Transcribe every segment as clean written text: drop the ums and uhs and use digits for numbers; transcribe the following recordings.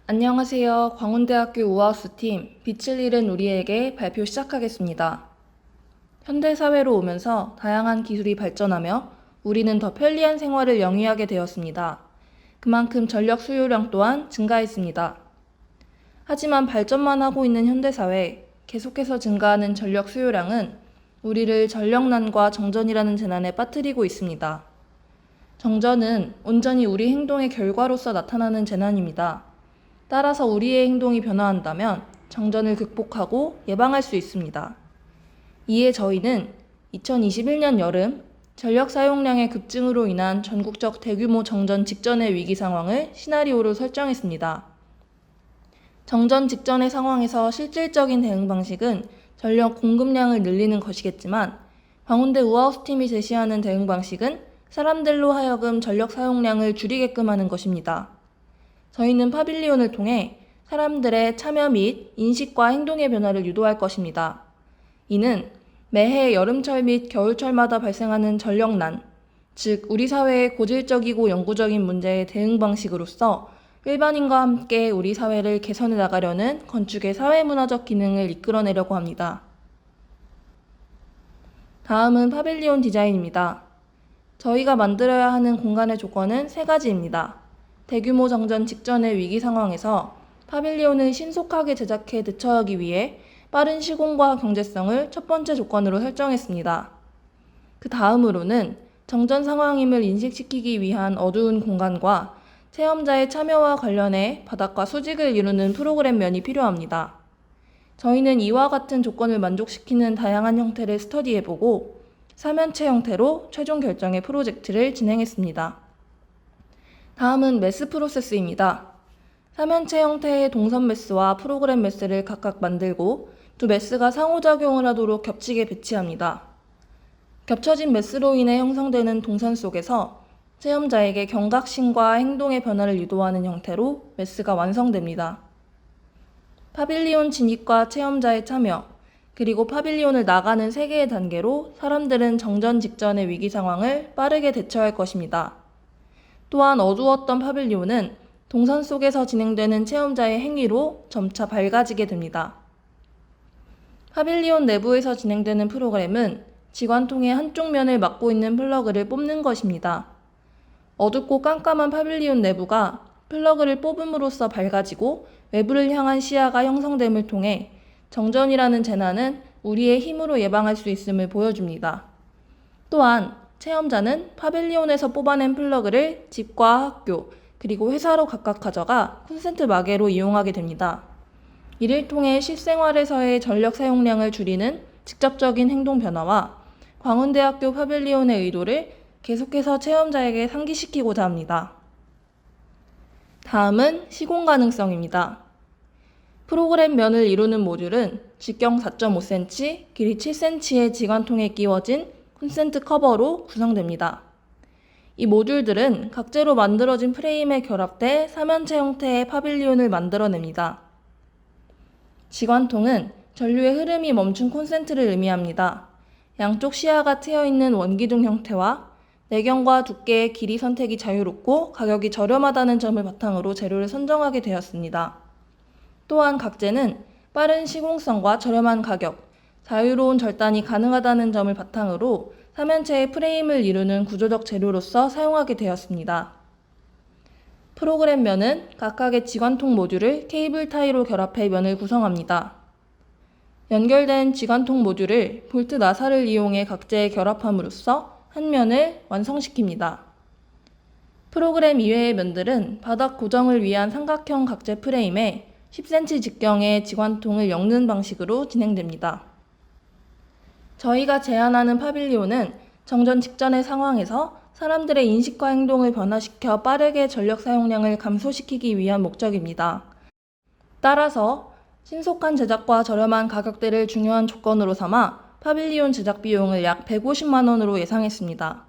안녕하세요. 광운대학교 우하우스팀 빛을 잃은 우리에게 발표 시작하겠습니다. 현대사회로 오면서 다양한 기술이 발전하며 우리는 더 편리한 생활을 영위하게 되었습니다. 그만큼 전력 수요량 또한 증가했습니다. 하지만 발전만 하고 있는 현대사회, 계속해서 증가하는 전력 수요량은 우리를 전력난과 정전이라는 재난에 빠뜨리고 있습니다. 정전은 온전히 우리 행동의 결과로서 나타나는 재난입니다. 따라서 우리의 행동이 변화한다면 정전을 극복하고 예방할 수 있습니다. 이에 저희는 2021년 여름 전력 사용량의 급증으로 인한 전국적 대규모 정전 직전의 위기 상황을 시나리오로 설정했습니다. 정전 직전의 상황에서 실질적인 대응 방식은 전력 공급량을 늘리는 것이겠지만 광운대 우하우스팀이 제시하는 대응 방식은 사람들로 하여금 전력 사용량을 줄이게끔 하는 것입니다. 저희는 파빌리온을 통해 사람들의 참여 및 인식과 행동의 변화를 유도할 것입니다. 이는 매해 여름철 및 겨울철마다 발생하는 전력난, 즉 우리 사회의 고질적이고 영구적인 문제의 대응 방식으로서 일반인과 함께 우리 사회를 개선해 나가려는 건축의 사회문화적 기능을 이끌어내려고 합니다. 다음은 파빌리온 디자인입니다. 저희가 만들어야 하는 공간의 조건은 3가지입니다. 대규모 정전 직전의 위기 상황에서 파빌리온을 신속하게 제작해 대처하기 위해 빠른 시공과 경제성을 첫 번째 조건으로 설정했습니다. 그 다음으로는 정전 상황임을 인식시키기 위한 어두운 공간과 체험자의 참여와 관련해 바닥과 수직을 이루는 프로그램 면이 필요합니다. 저희는 이와 같은 조건을 만족시키는 다양한 형태를 스터디해보고 사면체 형태로 최종 결정의 프로젝트를 진행했습니다. 다음은 메스 프로세스입니다. 사면체 형태의 동선 메스와 프로그램 메스를 각각 만들고 두 메스가 상호작용을 하도록 겹치게 배치합니다. 겹쳐진 메스로 인해 형성되는 동선 속에서 체험자에게 경각심과 행동의 변화를 유도하는 형태로 메스가 완성됩니다. 파빌리온 진입과 체험자의 참여, 그리고 파빌리온을 나가는 3개의 단계로 사람들은 정전 직전의 위기 상황을 빠르게 대처할 것입니다. 또한 어두웠던 파빌리온은 동선 속에서 진행되는 체험자의 행위로 점차 밝아지게 됩니다. 파빌리온 내부에서 진행되는 프로그램은 지관통의 한쪽 면을 막고 있는 플러그를 뽑는 것입니다. 어둡고 깜깜한 파빌리온 내부가 플러그를 뽑음으로써 밝아지고 외부를 향한 시야가 형성됨을 통해 정전이라는 재난은 우리의 힘으로 예방할 수 있음을 보여줍니다. 또한 체험자는 파빌리온에서 뽑아낸 플러그를 집과 학교, 그리고 회사로 각각 가져가 콘센트 마개로 이용하게 됩니다. 이를 통해 실생활에서의 전력 사용량을 줄이는 직접적인 행동 변화와 광운대학교 파빌리온의 의도를 계속해서 체험자에게 상기시키고자 합니다. 다음은 시공 가능성입니다. 프로그램 면을 이루는 모듈은 직경 4.5cm, 길이 7cm의 지관통에 끼워진 콘센트 커버로 구성됩니다. 이 모듈들은 각재로 만들어진 프레임에 결합돼 사면체 형태의 파빌리온을 만들어냅니다. 지관통은 전류의 흐름이 멈춘 콘센트를 의미합니다. 양쪽 시야가 트여있는 원기둥 형태와 내경과 두께의 길이 선택이 자유롭고 가격이 저렴하다는 점을 바탕으로 재료를 선정하게 되었습니다. 또한 각재는 빠른 시공성과 저렴한 가격, 자유로운 절단이 가능하다는 점을 바탕으로 사면체의 프레임을 이루는 구조적 재료로서 사용하게 되었습니다. 프로그램 면은 각각의 지관통 모듈을 케이블 타이로 결합해 면을 구성합니다. 연결된 지관통 모듈을 볼트 나사를 이용해 각재에 결합함으로써 한 면을 완성시킵니다. 프로그램 이외의 면들은 바닥 고정을 위한 삼각형 각재 프레임에 10cm 직경의 지관통을 엮는 방식으로 진행됩니다. 저희가 제안하는 파빌리온은 정전 직전의 상황에서 사람들의 인식과 행동을 변화시켜 빠르게 전력 사용량을 감소시키기 위한 목적입니다. 따라서 신속한 제작과 저렴한 가격대를 중요한 조건으로 삼아 파빌리온 제작 비용을 약 150만 원으로 예상했습니다.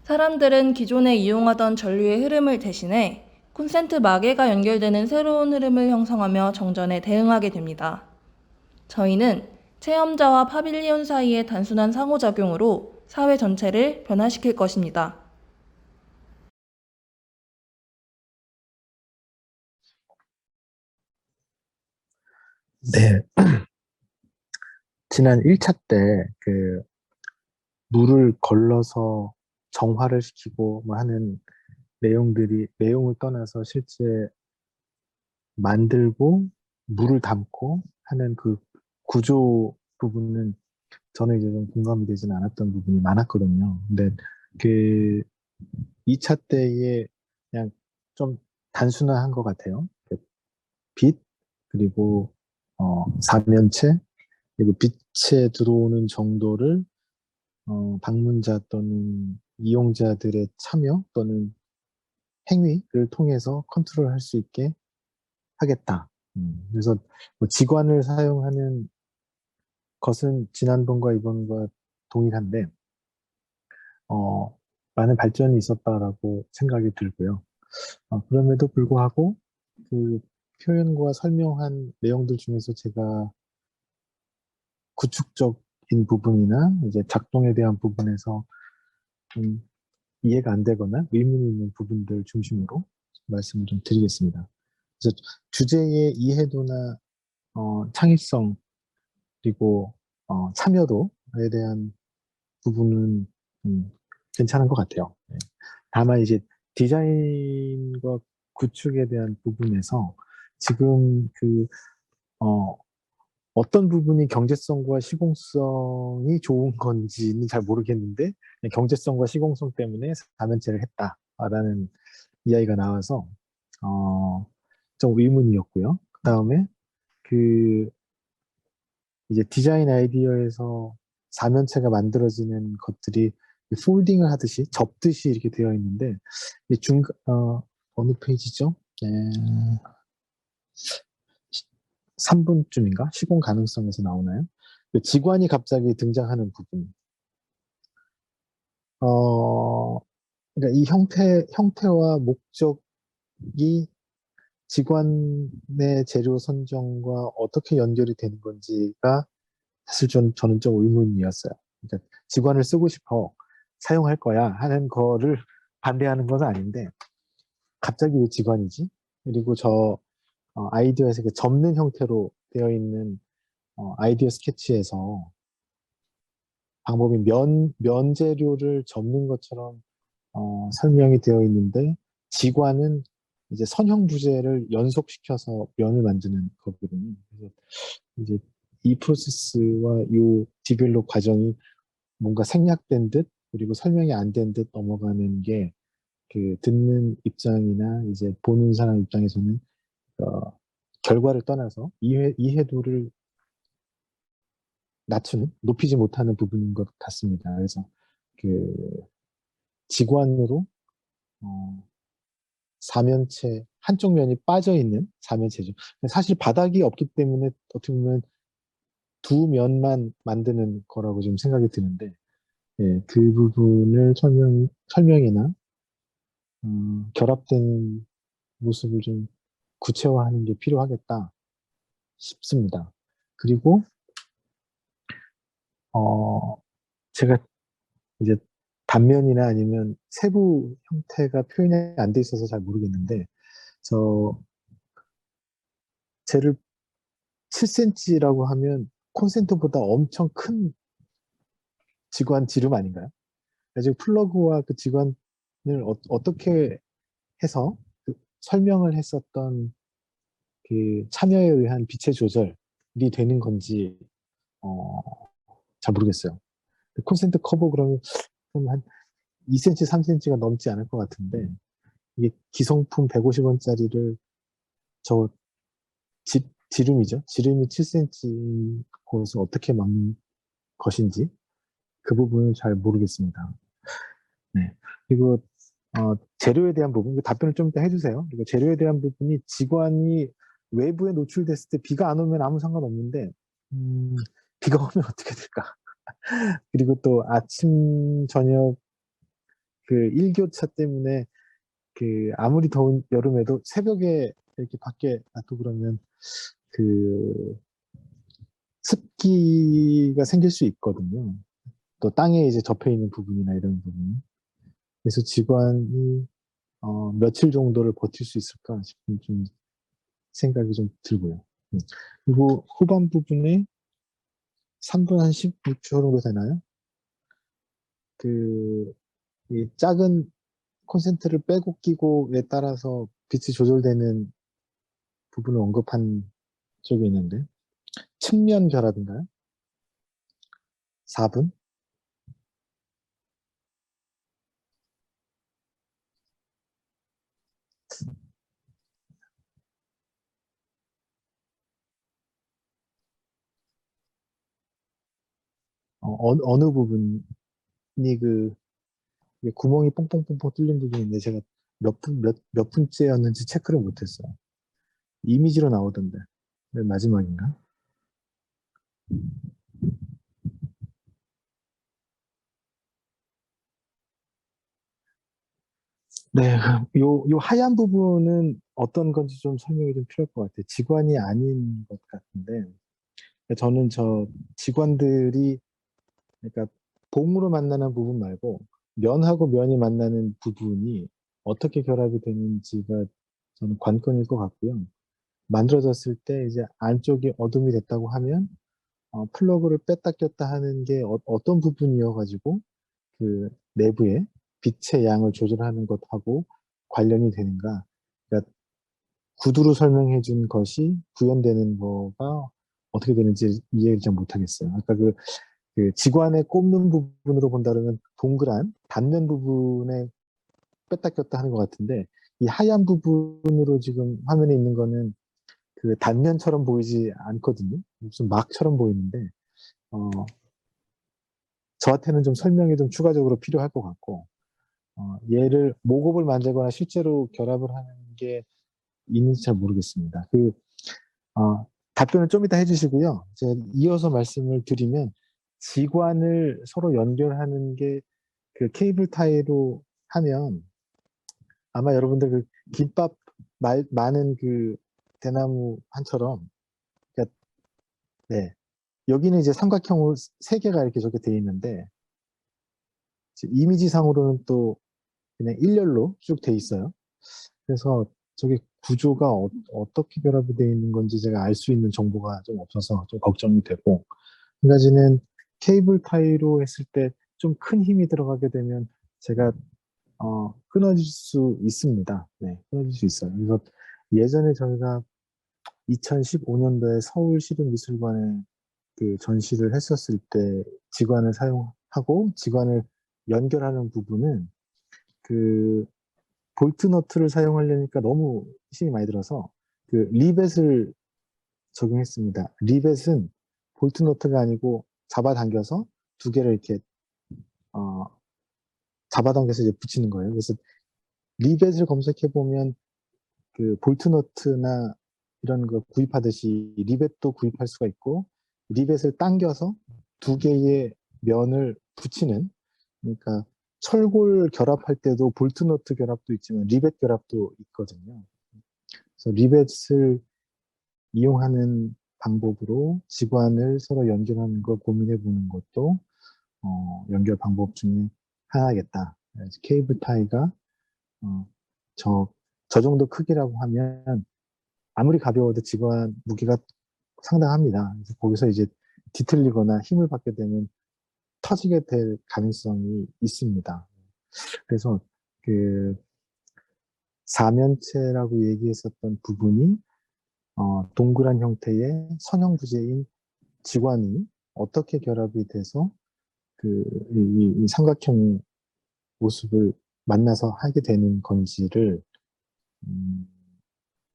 사람들은 기존에 이용하던 전류의 흐름을 대신해 콘센트 마개가 연결되는 새로운 흐름을 형성하며 정전에 대응하게 됩니다. 저희는 체험자와 파빌리온 사이의 단순한 상호작용으로 사회 전체를 변화시킬 것입니다. 네, 지난 1차 때 물을 걸러서 정화를 시키고 뭐 하는 내용을 떠나서 실제 만들고 물을 담고 하는 그 구조 부분은 저는 이제 좀 공감이 되지는 않았던 부분이 많았거든요. 근데 그 2차 때에 그냥 좀 단순화한 것 같아요. 빛, 그리고 사면체, 그리고 빛에 들어오는 정도를 방문자 또는 이용자들의 참여 또는 행위를 통해서 컨트롤할 수 있게 하겠다. 그래서 뭐 직관을 사용하는 것은 지난번과 이번과 동일한데, 어, 많은 발전이 있었다라고 생각이 들고요. 그럼에도 불구하고 그 표현과 설명한 내용들 중에서 제가 구축적인 부분이나 이제 작동에 대한 부분에서 좀 이해가 안 되거나 의문이 있는 부분들 중심으로 말씀을 좀 드리겠습니다. 그래서 주제의 이해도나 창의성 그리고 참여도에 대한 부분은 음, 괜찮은 것 같아요. 네. 다만 이제 디자인과 구축에 대한 부분에서 지금 어, 어떤 부분이 경제성과 시공성이 좋은 건지는 잘 모르겠는데 그냥 경제성과 시공성 때문에 사면체를 했다라는 이야기가 나와서 어, 좀 의문이었고요. 그 다음에 그 이제 디자인 아이디어에서 사면체가 만들어지는 것들이 폴딩을 하듯이 접듯이 이렇게 되어 있는데 어느 페이지죠? 네, 3분쯤인가? 시공 가능성에서 나오나요? 그 직관이 갑자기 등장하는 부분. 어, 그러니까 이 형태와 목적이 직관의 재료 선정과 어떻게 연결이 되는 건지가 사실 저는 좀 의문이었어요. 그러니까 직관을 쓰고 싶어, 사용할 거야 하는 거를 반대하는 건 아닌데 갑자기 왜 직관이지? 그리고 아이디어에서 접는 형태로 되어 있는 아이디어 스케치에서 방법이 면 재료를 접는 것처럼 설명이 되어 있는데 지관은 이제 선형 부재를 연속시켜서 면을 만드는 거거든요. 그래서 이제 이 프로세스와 이 디벨롭 과정이 뭔가 생략된 듯 그리고 설명이 안 된 듯 넘어가는 게 그 듣는 입장이나 이제 보는 사람 입장에서는 어, 결과를 떠나서 이해도를 높이지 못하는 부분인 것 같습니다. 그래서 그 직관으로 어, 사면체 한쪽 면이 빠져 있는 사면체죠. 사실 바닥이 없기 때문에 어떻게 보면 두 면만 만드는 거라고 좀 생각이 드는데 예, 그 부분을 설명이나 결합된 모습을 좀 구체화하는 게 필요하겠다 싶습니다. 그리고 어, 제가 이제 단면이나 아니면 세부 형태가 표현이 안 돼 있어서 잘 모르겠는데 저 쟤를 7cm라고 하면 콘센트보다 엄청 큰 지관 지름 아닌가요? 지금 플러그와 그 지관을 떻게 해서 그 설명을 했었던 그 참여에 의한 빛의 조절이 되는 건지 어, 잘 모르겠어요. 그 콘센트 커버 그럼 한 2cm, 3cm가 넘지 않을 것 같은데 이게 기성품 150원짜리를 저 지름이죠. 지름이 7cm인 곳을 어떻게 막는 것인지 그 부분을 잘 모르겠습니다. 네. 그리고 재료에 대한 부분, 그 답변을 좀 이따 해주세요. 그리고 재료에 대한 부분이 직원이 외부에 노출됐을 때 비가 안 오면 아무 상관없는데 비가 오면 어떻게 될까? 그리고 또 아침, 저녁 그 일교차 때문에 그 아무리 더운 여름에도 새벽에 이렇게 밖에 놔두고 그러면 그 습기가 생길 수 있거든요. 또 땅에 이제 접해 있는 부분이나 이런 부분. 그래서 직원이 며칠 정도를 버틸 수 있을까 싶은 좀 생각이 좀 들고요. 음. 그리고 후반 부분에 3분 한 16초 정도 되나요? 그, 이 작은 콘센트를 빼고 끼고에 따라서 빛이 조절되는 부분을 언급한 적이 있는데, 측면 결합인가요? 4분? 어느 부분이 그, 이게 구멍이 뽕뽕뽕뽕 뚫린 부분인데, 제가 몇 분째였는지 체크를 못했어요. 이미지로 나오던데. 맨 마지막인가? 네, 요 하얀 부분은 어떤 건지 좀 설명이 좀 필요할 것 같아요. 직관이 아닌 것 같은데, 저는 저 직관들이, 그러니까 봉으로 만나는 부분 말고, 면하고 면이 만나는 부분이 어떻게 결합이 되는지가 저는 관건일 것 같고요. 만들어졌을 때 이제 안쪽이 어둠이 됐다고 하면, 플러그를 뺐다 꼈다 하는 게 떤 부분이어가지고, 그 내부에 빛의 양을 조절하는 것하고 관련이 되는가. 그러니까 구두로 설명해 준 것이 구현되는 거가 어떻게 되는지 이해를 잘 못하겠어요. 아까 그 지관에 꼽는 부분으로 본다면 동그란 단면 부분에 뺐다 꼈다 하는 것 같은데, 이 하얀 부분으로 지금 화면에 있는 거는 그 단면처럼 보이지 않거든요. 무슨 막처럼 보이는데, 어, 저한테는 좀 설명이 좀 추가적으로 필요할 것 같고, 얘를 목업을 만들거나 실제로 결합을 하는 게 있는지 잘 모르겠습니다. 답변을 좀 이따 해주시고요. 제가 이어서 말씀을 드리면, 지관을 서로 연결하는 게 그 케이블 타이로 하면, 아마 여러분들 그 김밥 많은 그 대나무 한처럼, 그러니까, 네, 여기는 이제 삼각형으로 세 개가 이렇게 저렇게 돼 있는데, 지금 이미지상으로는 또 그냥 일렬로 쭉 돼 있어요. 그래서 저게 구조가 떻게 결합이 되어 있는 건지 제가 알 수 있는 정보가 좀 없어서 좀 걱정이 되고, 한 가지는 케이블 타이로 했을 때 좀 큰 힘이 들어가게 되면 제가 끊어질 수 있습니다. 네, 끊어질 수 있어요. 그래서 예전에 저희가 2015년도에 서울시립미술관에 그 전시를 했었을 때 지관을 사용하고 지관을 연결하는 부분은 그 볼트 너트를 사용하려니까 너무 힘이 많이 들어서 그 리벳을 적용했습니다. 리벳은 볼트 너트가 아니고 잡아당겨서 두 개를 이렇게 어, 잡아당겨서 이제 붙이는 거예요. 그래서 리벳을 검색해 보면 그 볼트 너트나 이런 거 구입하듯이 리벳도 구입할 수가 있고, 리벳을 당겨서 두 개의 면을 붙이는, 그러니까 철골 결합할 때도 볼트 너트 결합도 있지만 리벳 결합도 있거든요. 그래서 리벳을 이용하는 방법으로 지관을 서로 연결하는 걸 고민해 보는 것도 연결 방법 중에 하나겠다. 그래서 케이블 타이가 어, 저, 저 정도 크기라고 하면 아무리 가벼워도 지관 무게가 상당합니다. 그래서 거기서 이제 뒤틀리거나 힘을 받게 되면 터지게 될 가능성이 있습니다. 그래서 그 사면체라고 얘기했었던 부분이 동그란 형태의 선형 부재인 지관이 어떻게 결합이 돼서 이 삼각형 모습을 만나서 하게 되는 건지를 음,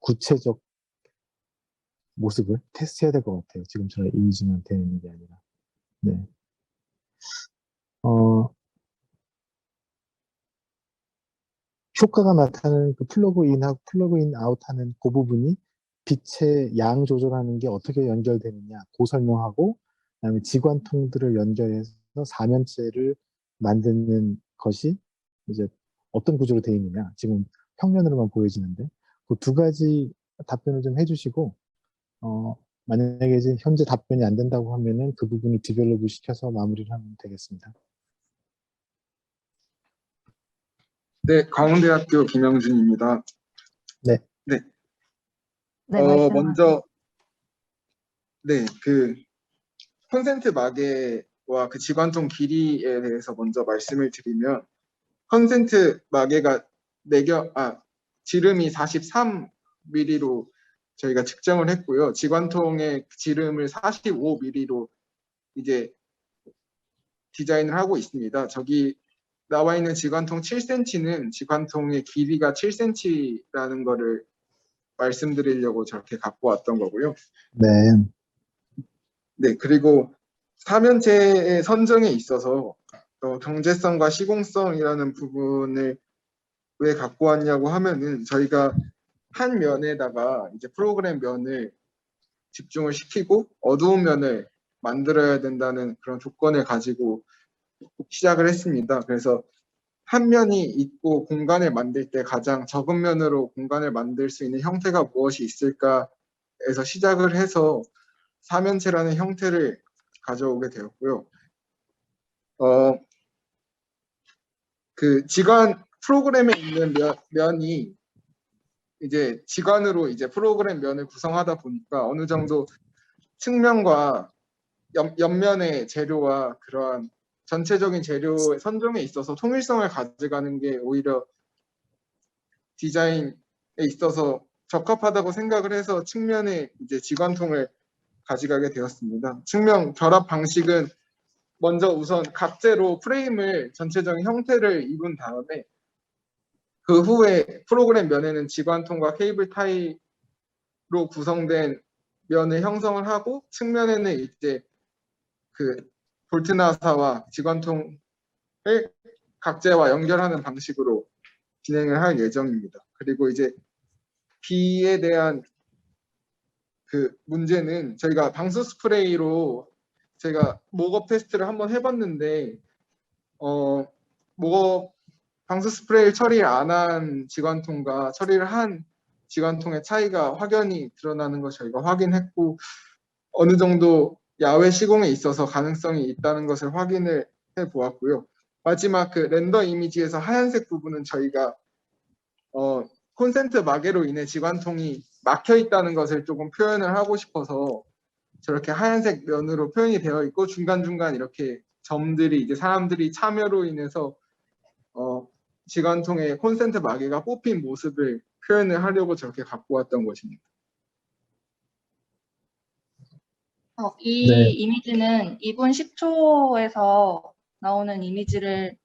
구체적 모습을 테스트해야 될 것 같아요. 지금처럼 이미지만 되는 게 아니라. 네. 어, 효과가 나타나는 그 플러그 인하고 플러그 인 아웃하는 그 부분이 빛의 양 조절하는 게 어떻게 연결되느냐, 그 설명하고, 그다음에 지관통들을 연결해서 사면체를 만드는 것이 이제 어떤 구조로 되어 있느냐, 지금 평면으로만 보여지는데, 그 두 가지 답변을 좀 해주시고, 어, 만약에 이제 현재 답변이 안 된다고 하면은 그 부분을 디벨롭을 시켜서 마무리를 하면 되겠습니다. 네, 강원대학교 김영준입니다. 네. 네, 네, 말씀하세요. 먼저 네, 그 콘센트 마개와 그 지관통 길이에 대해서 먼저 말씀을 드리면 콘센트 마개가 지름이 43mm로 저희가 측정을 했고요. 지관통의 지름을 45mm로 이제 디자인을 하고 있습니다. 저기 나와 있는 지관통 7cm는 지관통의 길이가 7cm라는 거를 말씀드리려고 저렇게 갖고 왔던 거고요. 네, 네, 그리고 사면체의 선정에 있어서 경제성과 시공성이라는 부분을 왜 갖고 왔냐고 하면은 저희가 한 면에다가 이제 프로그램 면을 집중을 시키고 어두운 면을 만들어야 된다는 그런 조건을 가지고 시작을 했습니다. 그래서 한 면이 있고 공간을 만들 때 가장 적은 면으로 공간을 만들 수 있는 형태가 무엇이 있을까에서 시작을 해서 사면체라는 형태를 가져오게 되었고요. 그 지관 프로그램에 있는 면이 이제 지관으로 이제 프로그램 면을 구성하다 보니까 어느 정도 측면과 옆면의 재료와 그러한 전체적인 재료의 선정에 있어서 통일성을 가져가는 게 오히려 디자인에 있어서 적합하다고 생각을 해서 측면에 이제 지관통을 가져가게 되었습니다. 측면 결합 방식은 먼저 우선 각재로 프레임을 전체적인 형태를 이룬 다음에 그 후에 프로그램 면에는 지관통과 케이블 타이로 구성된 면을 형성을 하고 측면에는 이제 그 볼트 나사와 지관통을 각재와 연결하는 방식으로 진행을 할 예정입니다. 그리고 이제 B에 대한 그 문제는 저희가 방수 스프레이로 제가 목업 테스트를 한번 해봤는데 목업 방수 스프레이를 처리를 안 한 지관통과 처리를 한 지관통의 차이가 확연히 드러나는 걸 저희가 확인했고 어느 정도 야외 시공에 있어서 가능성이 있다는 것을 확인을 해 보았고요. 마지막 그 렌더 이미지에서 하얀색 부분은 저희가 콘센트 마개로 인해 지관통이 막혀 있다는 것을 조금 표현을 하고 싶어서 저렇게 하얀색 면으로 표현이 되어 있고 중간중간 이렇게 점들이 이제 사람들이 참여로 인해서 지관통에 콘센트 마개가 뽑힌 모습을 표현을 하려고 저렇게 갖고 왔던 것입니다. 이 네, 이미지는 2분 10초에서 나오는 이미지를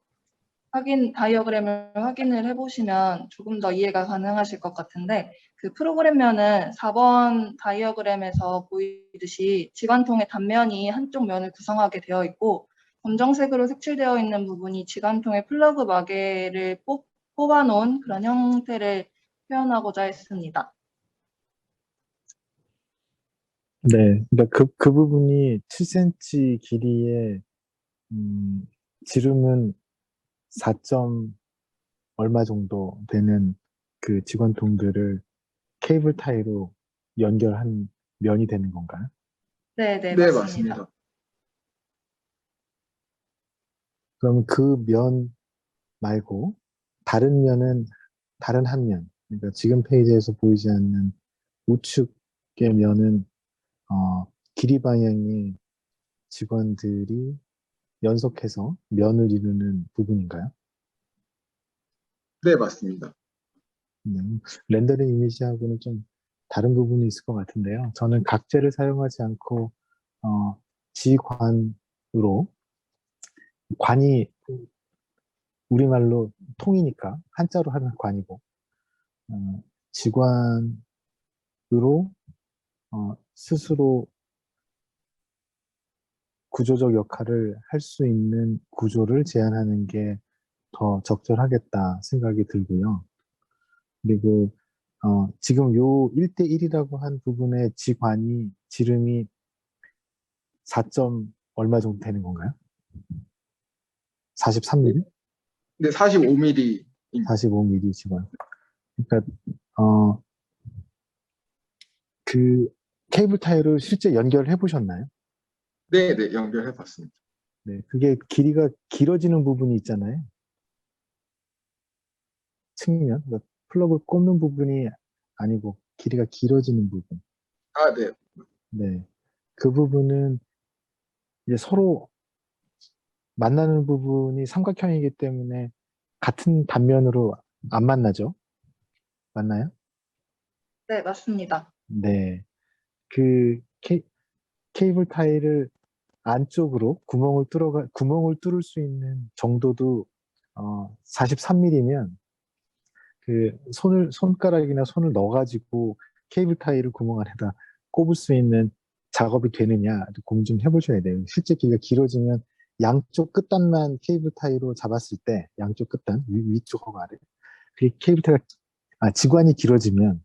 다이어그램을 확인을 해보시면 조금 더 이해가 가능하실 것 같은데, 그 프로그램면은 4번 다이어그램에서 보이듯이 지관통의 단면이 한쪽 면을 구성하게 되어 있고, 검정색으로 색칠되어 있는 부분이 지관통의 플러그 마개를 뽑아놓은 그런 형태를 표현하고자 했습니다. 네. 그러니까 그 부분이 7cm 길이의 지름은 4점 얼마 정도 되는 그 지관통들을 케이블 타이로 연결한 면이 되는 건가요? 네, 네, 맞습니다. 맞습니다. 그럼 그 면 말고 다른 면은 다른 한 면, 그러니까 지금 페이지에서 보이지 않는 우측의 면은 길이 방향의 직원들이 연속해서 면을 이루는 부분인가요? 네, 맞습니다. 네. 렌더링 이미지하고는 좀 다른 부분이 있을 것 같은데요. 저는 각재를 사용하지 않고 지관으로 관이 우리말로 통이니까 한자로 하면 관이고 지관으로 스스로 구조적 역할을 할 수 있는 구조를 제안하는 게 더 적절하겠다 생각이 들고요. 그리고 지금 요 1대1이라고 한 부분의 지름이 4점 얼마 정도 되는 건가요? 43mm? 네, 45mm. 45mm 지관. 그러니까 어, 그 케이블 타이를 실제 연결해 보셨나요? 네, 네, 연결해 봤습니다. 네, 그게 길이가 길어지는 부분이 있잖아요. 측면, 그러니까 플러그 꼽는 부분이 아니고 길이가 길어지는 부분. 아, 네. 네, 그 부분은 이제 서로 만나는 부분이 삼각형이기 때문에 같은 단면으로 안 만나죠. 맞나요? 네, 맞습니다. 네. 그 케이블 타이를 안쪽으로 구멍을 뚫을 수 있는 정도도 43mm면 그 손가락이나 손을 넣어가지고 케이블 타이를 구멍 안에다 꼽을 수 있는 작업이 되느냐 고민 좀 해보셔야 돼요. 실제 길이가 길어지면 양쪽 끝단만 케이블 타이로 잡았을 때 양쪽 끝단 위쪽하고 아래 그 케이블 타이가 지관이 길어지면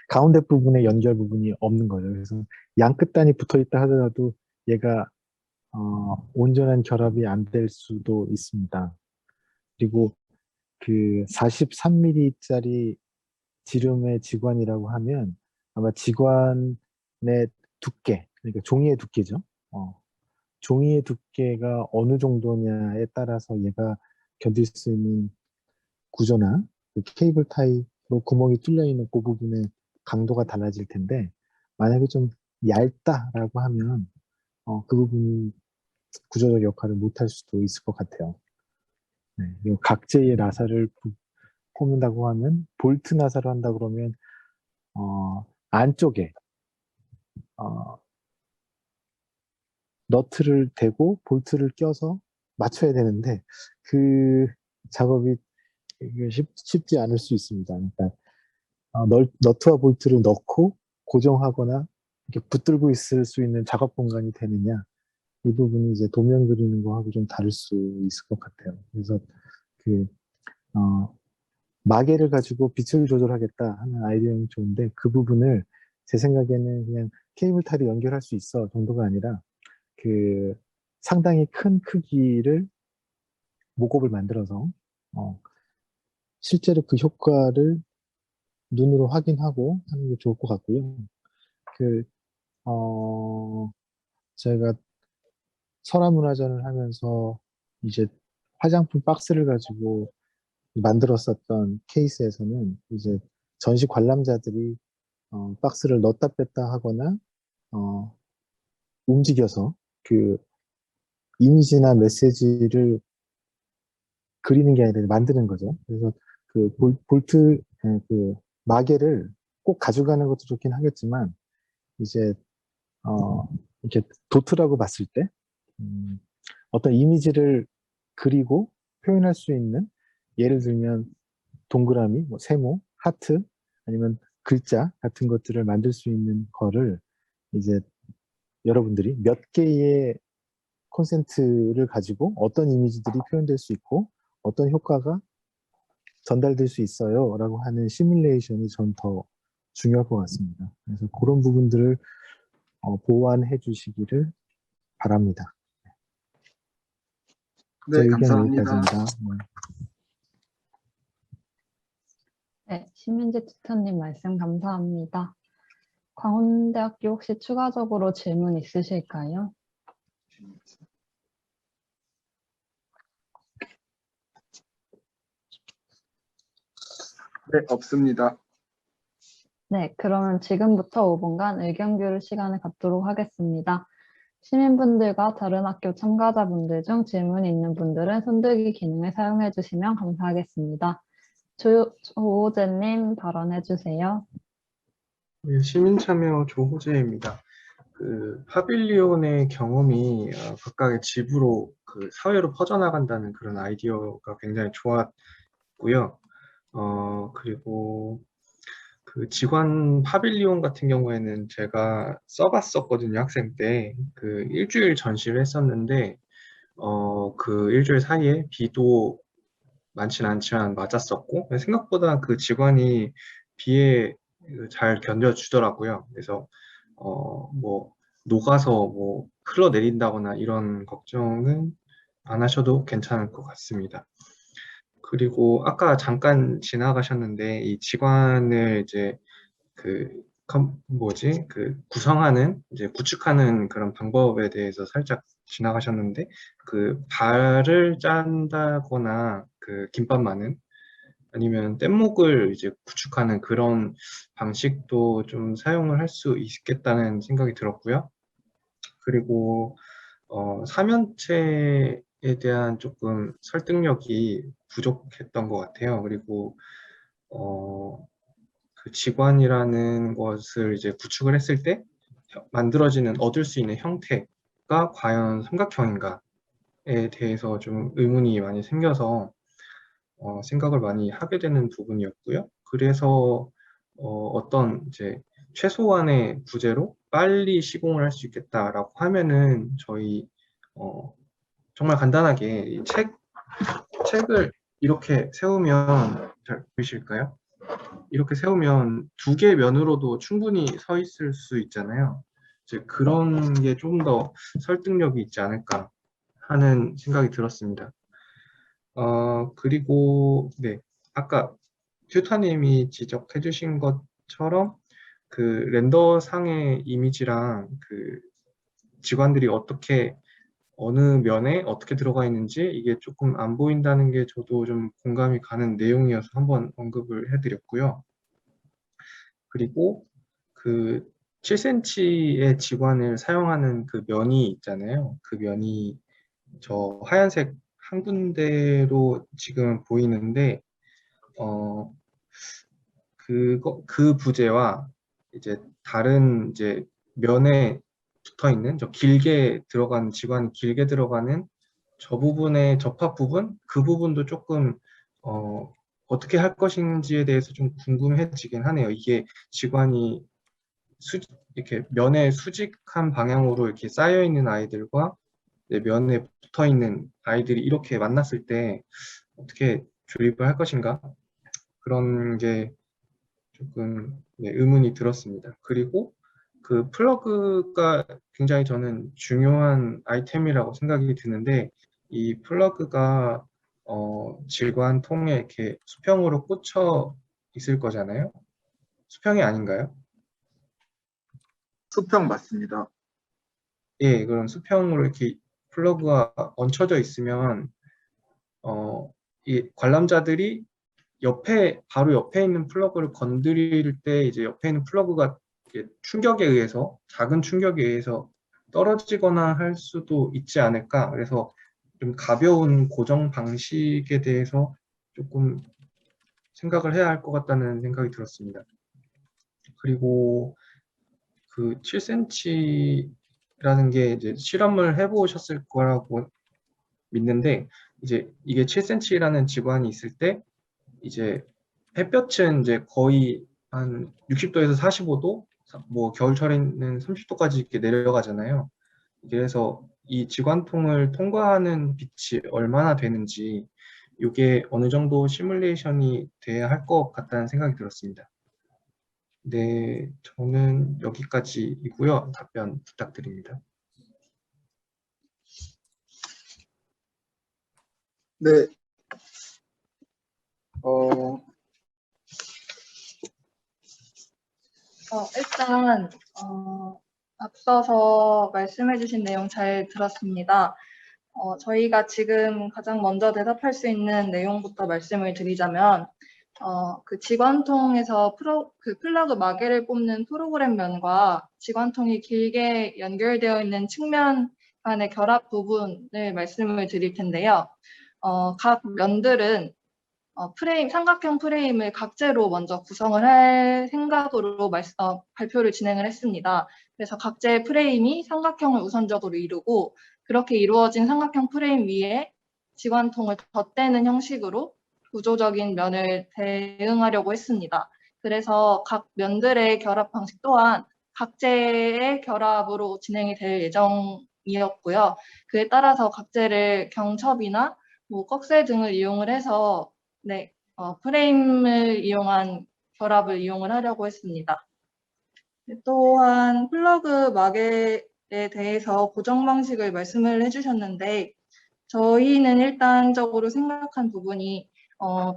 가운데 부분에 연결 부분이 없는 거죠. 그래서 양 끝단이 붙어 있다 하더라도 얘가 온전한 결합이 안 될 수도 있습니다. 그리고 그 43mm짜리 지름의 지관이라고 하면 아마 지관의 두께, 그러니까 종이의 두께죠. 종이의 두께가 어느 정도냐에 따라서 얘가 견딜 수 있는 구조나 그 케이블 타이로 구멍이 뚫려 있는 그 부분의 강도가 달라질 텐데 만약에 좀 얇다라고 하면 그 부분이 구조적 역할을 못할 수도 있을 것 같아요. 네, 그리고 각재의 나사를 꼽는다고 하면 볼트 나사를 한다 그러면 안쪽에 어, 너트를 대고 볼트를 껴서 맞춰야 되는데 그 작업이 이게 쉽지 않을 수 있습니다. 그러니까 너트와 볼트를 넣고 고정하거나 이렇게 붙들고 있을 수 있는 작업 공간이 되느냐 이 부분이 이제 도면 그리는 거하고 좀 다를 수 있을 것 같아요. 그래서 그 마개를 가지고 빛을 조절하겠다 하는 아이디어는 좋은데 그 부분을 제 생각에는 그냥 케이블 타이를 연결할 수 있어 정도가 아니라 그 상당히 큰 크기를 목업을 만들어서 실제로 그 효과를 눈으로 확인하고 하는 게 좋을 것 같고요. 그 제가 설화문화전을 하면서 이제 화장품 박스를 가지고 만들었었던 케이스에서는 이제 전시 관람자들이 박스를 넣었다 뺐다 하거나 어, 움직여서 그 이미지나 메시지를 그리는 게 아니라 만드는 거죠. 그래서 그 볼트 그 마개를 꼭 가져가는 것도 좋긴 하겠지만 이제 이렇게 도트라고 봤을 때 음, 어떤 이미지를 그리고 표현할 수 있는 예를 들면 동그라미, 뭐 세모, 하트 아니면 글자 같은 것들을 만들 수 있는 거를 이제 여러분들이 몇 개의 콘센트를 가지고 어떤 이미지들이 표현될 수 있고 어떤 효과가 전달될 수 있어요 라고 하는 시뮬레이션이 전 더 중요할 것 같습니다. 그래서 그런 부분들을 보완해 주시기를 바랍니다. 제 네, 의견 감사합니다. 여기까지입니다. 네, 심윤재 튜터님 말씀 감사합니다. 광운대학교 혹시 추가적으로 질문 있으실까요? 네, 없습니다. 네, 그러면 지금부터 5분간 의견 교류 시간을 갖도록 하겠습니다. 시민분들과 다른 학교 참가자분들 중 질문이 있는 분들은 손들기 기능을 사용해 주시면 감사하겠습니다. 조호재님 발언해 주세요. 네, 시민참여 조호재입니다. 그 파빌리온의 경험이 각각의 집으로 그 사회로 퍼져나간다는 그런 아이디어가 굉장히 좋았고요. 그리고 그 직관 파빌리온 같은 경우에는 제가 써봤었거든요, 학생 때. 그 일주일 전시를 했었는데, 그 일주일 사이에 비도 많지는 않지만 맞았었고, 생각보다 그 직관이 비에 잘 견뎌주더라고요. 그래서, 뭐, 녹아서 뭐 흘러내린다거나 이런 걱정은 안 하셔도 괜찮을 것 같습니다. 그리고 아까 잠깐 지나가셨는데 이 직관을 이제 그 구성하는 이제 구축하는 그런 방법에 대해서 살짝 지나가셨는데 그 발을 짠다거나 그 김밥 마는 아니면 뗏목을 이제 구축하는 그런 방식도 좀 사용을 할 수 있겠다는 생각이 들었고요. 그리고 사면체에 대한 조금 설득력이 부족했던 것 같아요. 그리고 그 직관이라는 것을 이제 구축을 했을 때 만들어지는 얻을 수 있는 형태가 과연 삼각형인가에 대해서 좀 의문이 많이 생겨서 생각을 많이 하게 되는 부분이었고요. 그래서 어떤 이제 최소한의 부재로 빨리 시공을 할 수 있겠다라고 하면은 저희 정말 간단하게 이 책을 이렇게 세우면 잘 보이실까요? 이렇게 세우면 두 개 면으로도 충분히 서 있을 수 있잖아요. 이제 그런 게 좀 더 설득력이 있지 않을까 하는 생각이 들었습니다. 그리고 네, 아까 튜터님이 지적해 주신 것처럼 그 렌더상의 이미지랑 그 직관들이 어떻게 어느 면에 어떻게 들어가 있는지 이게 조금 안 보인다는 게 저도 좀 공감이 가는 내용이어서 한번 언급을 해드렸고요. 그리고 그 7cm의 직관을 사용하는 그 면이 있잖아요. 그 면이 저 하얀색 한 군데로 지금 보이는데 그 부재와 이제 다른 이제 면에 붙어 있는 저 길게 들어가는 지관이 길게 들어가는 저 부분의 접합 부분 그 부분도 조금 어떻게 할 것인지에 대해서 좀 궁금해지긴 하네요. 이게 지관이 이렇게 면에 수직한 방향으로 이렇게 쌓여 있는 아이들과 면에 붙어 있는 아이들이 이렇게 만났을 때 어떻게 조립을 할 것인가 그런 게 조금 의문이 들었습니다. 그리고 그 플러그가 굉장히 저는 중요한 아이템이라고 생각이 드는데 이 플러그가 질관통에 이렇게 수평으로 꽂혀 있을 거잖아요. 수평이 아닌가요? 수평 맞습니다. 예, 그럼 수평으로 이렇게 플러그가 얹혀져 있으면 이 관람자들이 바로 옆에 있는 플러그를 건드릴 때 이제 옆에 있는 플러그가 충격에 의해서 작은 충격에 의해서 떨어지거나 할 수도 있지 않을까. 그래서 좀 가벼운 고정 방식에 대해서 조금 생각을 해야 할 것 같다는 생각이 들었습니다. 그리고 그 7cm라는 게 이제 실험을 해보셨을 거라고 믿는데 이제 이게 7cm라는 직관이 있을 때 이제 햇볕은 이제 거의 한 60도에서 45도, 뭐 겨울철에는 30도까지 이렇게 내려가잖아요. 그래서 이 지관통을 통과하는 빛이 얼마나 되는지 이게 어느 정도 시뮬레이션이 돼야 할 것 같다는 생각이 들었습니다. 네, 저는 여기까지이고요. 답변 부탁드립니다. 네, 어, 일단 앞서서 말씀해주신 내용 잘 들었습니다. 저희가 지금 가장 먼저 대답할 수 있는 내용부터 말씀을 드리자면, 그 지관통에서 그 플러그 마개를 뽑는 프로그램 면과 지관통이 길게 연결되어 있는 측면 간의 결합 부분을 말씀을 드릴 텐데요. 각 면들은 삼각형 프레임을 각재로 먼저 구성을 할 생각으로 발표를 진행을 했습니다. 그래서 각재 프레임이 삼각형을 우선적으로 이루고 그렇게 이루어진 삼각형 프레임 위에 지관통을 덧대는 형식으로 구조적인 면을 대응하려고 했습니다. 그래서 각 면들의 결합 방식 또한 각재의 결합으로 진행이 될 예정이었고요. 그에 따라서 각재를 경첩이나 뭐 꺽쇠 등을 이용을 해서 프레임을 이용한 결합을 이용을 하려고 했습니다. 또한 플러그 마개에 대해서 고정 방식을 말씀을 해주셨는데 저희는 일단적으로 생각한 부분이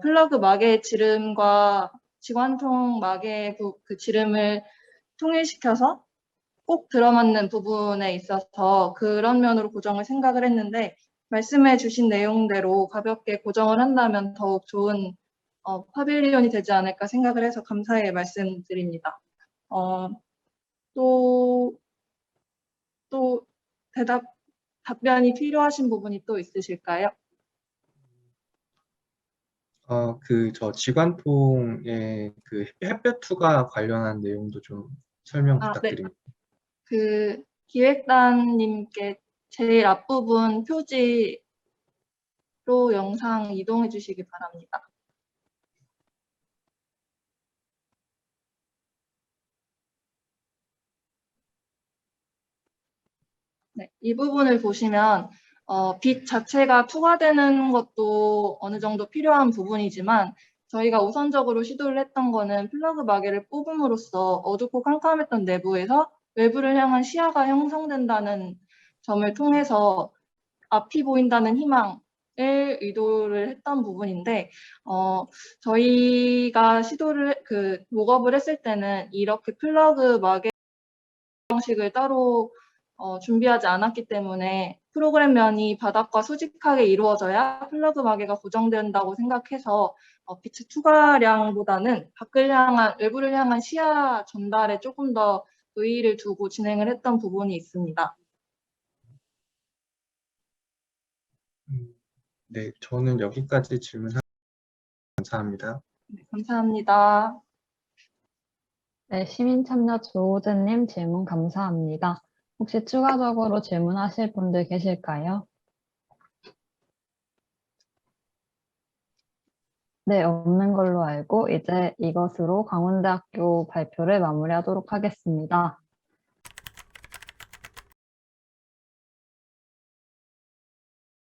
플러그 마개의 지름과 지관통 마개의 그 지름을 통일시켜서 꼭 들어맞는 부분에 있어서 그런 면으로 고정을 생각을 했는데 말씀해 주신 내용대로 가볍게 고정을 한다면 더욱 좋은 파빌리온이 되지 않을까 생각을 해서 감사의 말씀드립니다. 또, 또 답변이 필요하신 부분이 또 있으실까요? 저 지관통의 그 햇볕 투과 관련한 내용도 좀 설명 네. 부탁드립니다. 그 기획단님께 제일 앞부분 표지로 영상 이동해 주시기 바랍니다. 네, 이 부분을 보시면 빛 자체가 투과되는 것도 어느 정도 필요한 부분이지만 저희가 우선적으로 시도를 했던 거는 플러그 마개를 뽑음으로써 어둡고 깜깜했던 내부에서 외부를 향한 시야가 형성된다는 점을 통해서 앞이 보인다는 희망을 의도를 했던 부분인데 저희가 목업을 했을 때는 이렇게 플러그 마개 방식을 따로 준비하지 않았기 때문에 프로그램면이 바닥과 수직하게 이루어져야 플러그 마개가 고정된다고 생각해서 빛의 투과량보다는 외부를 향한 시야 전달에 조금 더 의의를 두고 진행을 했던 부분이 있습니다. 네, 저는 여기까지 질문하겠습니다. 감사합니다. 네, 감사합니다. 네, 시민참여 조호재님 질문 감사합니다. 혹시 추가적으로 질문하실 분들 계실까요? 네, 없는 걸로 알고 이제 이것으로 강원대학교 발표를 마무리하도록 하겠습니다.